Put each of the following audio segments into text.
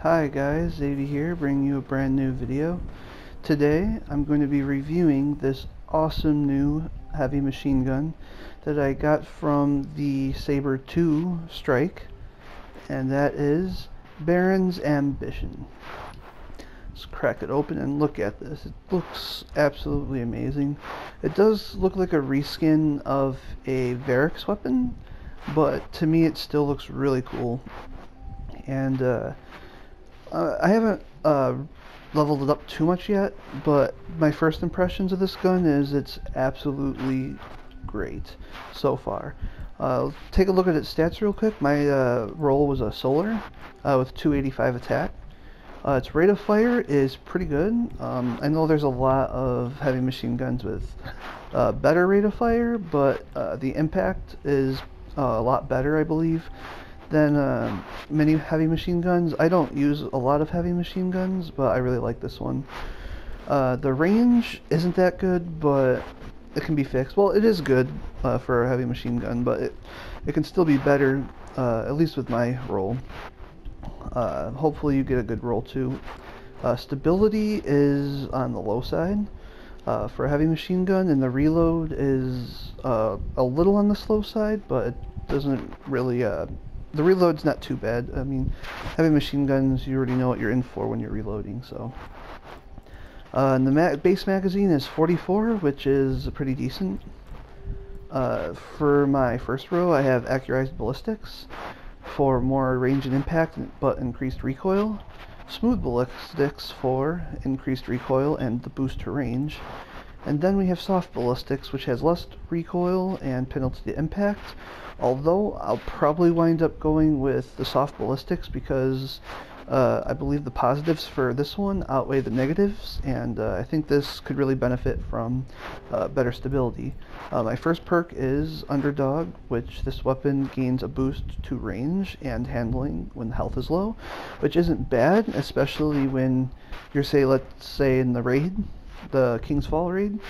Hi guys, Xavier here, bringing you a brand new video. Today I'm going to be reviewing this awesome new heavy machine gun that I got from the Saber 2 Strike, and that is Baron's Ambition. Let's crack it open and look at this. It looks absolutely amazing. It does look like a reskin of a Varix weapon, but to me it still looks really cool. And I haven't leveled it up too much yet, but my first impressions of this gun is it's absolutely great so far. Take a look at its stats real quick. My roll was a solar with 285 attack. Its rate of fire is pretty good. I know there's a lot of heavy machine guns with better rate of fire, but the impact is a lot better, I believe, than many heavy machine guns. I don't use a lot of heavy machine guns, but I really like this one. The range isn't that good, but it can be fixed. Well, it is good for a heavy machine gun, but it can still be better, at least with my roll. Hopefully you get a good roll too. Stability is on the low side for a heavy machine gun, and the reload is a little on the slow side, but it doesn't really the reload's not too bad. I mean, heavy machine guns, you already know what you're in for when you're reloading, so. And the base magazine is 44, which is pretty decent. For my first row, I have accurized ballistics for more range and impact, but increased recoil. Smooth ballistics for increased recoil and the boost to range. And then we have soft ballistics, which has less recoil and penalty to impact. Although I'll probably wind up going with the soft ballistics because I believe the positives for this one outweigh the negatives, and I think this could really benefit from better stability. My first perk is Underdog, which this weapon gains a boost to range and handling when health is low, which isn't bad, especially when you're, let's say in the raid, the King's Fall raid.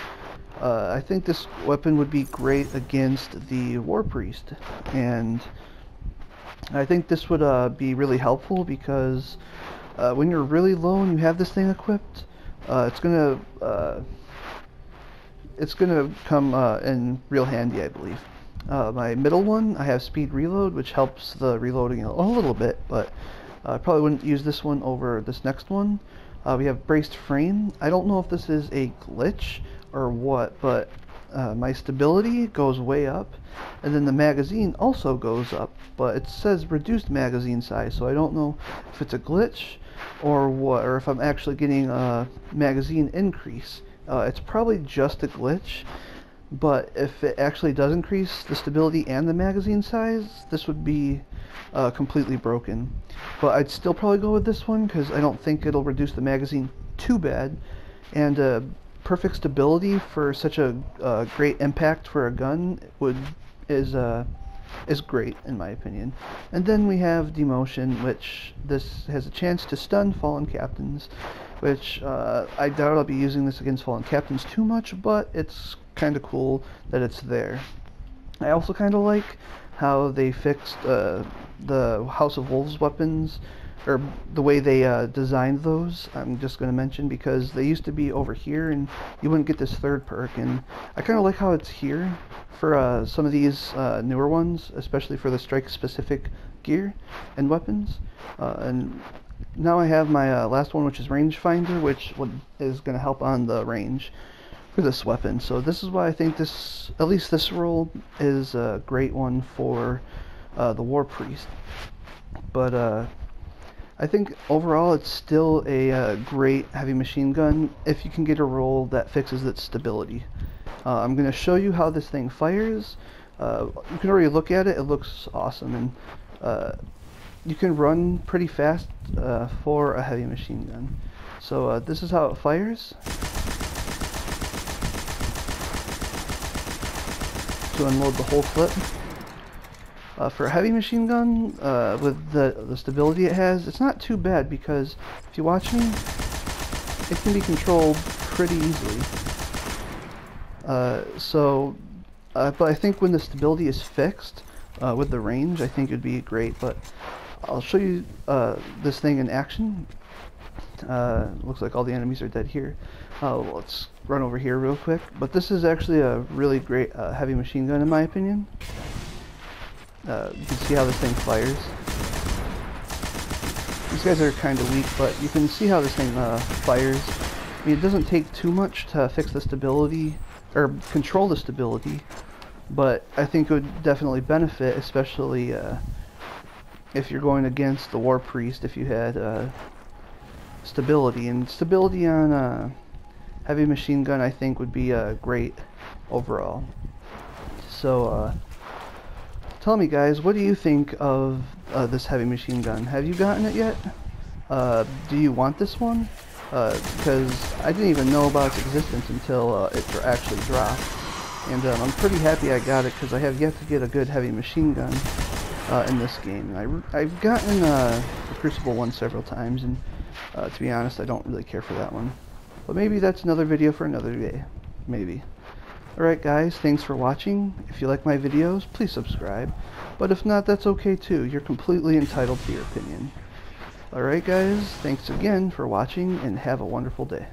I think this weapon would be great against the War Priest, and I think this would be really helpful because when you're really low and you have this thing equipped, it's gonna come in real handy, I believe. My middle one, I have speed reload, which helps the reloading a little bit, but I probably wouldn't use this one over this next one. We have braced frame. I don't know if this is a glitch or what, but my stability goes way up, and then the magazine also goes up, but it says reduced magazine size, so I don't know if it's a glitch or what, or if I'm actually getting a magazine increase. It's probably just a glitch, but if it actually does increase the stability and the magazine size, this would be completely broken. But I'd still probably go with this one because I don't think it'll reduce the magazine too bad, and perfect stability for such a great impact for a gun is great in my opinion. And then we have Demotion, which this has a chance to stun fallen captains, which I doubt I'll be using this against fallen captains too much, but it's kind of cool that it's there. I also kind of like how they fixed the House of Wolves weapons, or the way they designed those. I'm just going to mention because they used to be over here and you wouldn't get this third perk, and I kind of like how it's here for some of these newer ones, especially for the strike specific gear and weapons. And now I have my last one, which is rangefinder, which is going to help on the range for this weapon. So this is why I think this, at least this roll, is a great one for the War Priest. But I think overall it's still a great heavy machine gun if you can get a roll that fixes its stability. I'm going to show you how this thing fires. You can already look at it. It looks awesome, and you can run pretty fast for a heavy machine gun. So this is how it fires. To unload the whole clip. For a heavy machine gun, with the stability it has, it's not too bad because if you watch me, it can be controlled pretty easily. But I think when the stability is fixed with the range, I think it'd be great. But I'll show you this thing in action. Looks like all the enemies are dead here. Let's run over here real quick. But this is actually a really great heavy machine gun in my opinion. You can see how this thing fires. These guys are kind of weak, but you can see how this thing fires. I mean, it doesn't take too much to fix the stability, or control the stability, but I think it would definitely benefit, especially if you're going against the War Priest, if you had stability. And stability on a heavy machine gun, I think, would be great overall. So, tell me, guys, what do you think of this heavy machine gun? Have you gotten it yet? Do you want this one? Because I didn't even know about its existence until it actually dropped. And I'm pretty happy I got it, because I have yet to get a good heavy machine gun in this game. And I've gotten the Crucible one several times, and to be honest, I don't really care for that one. But maybe that's another video for another day. Maybe. Alright guys, thanks for watching. If you like my videos, please subscribe. But if not, that's okay too. You're completely entitled to your opinion. Alright guys, thanks again for watching, and have a wonderful day.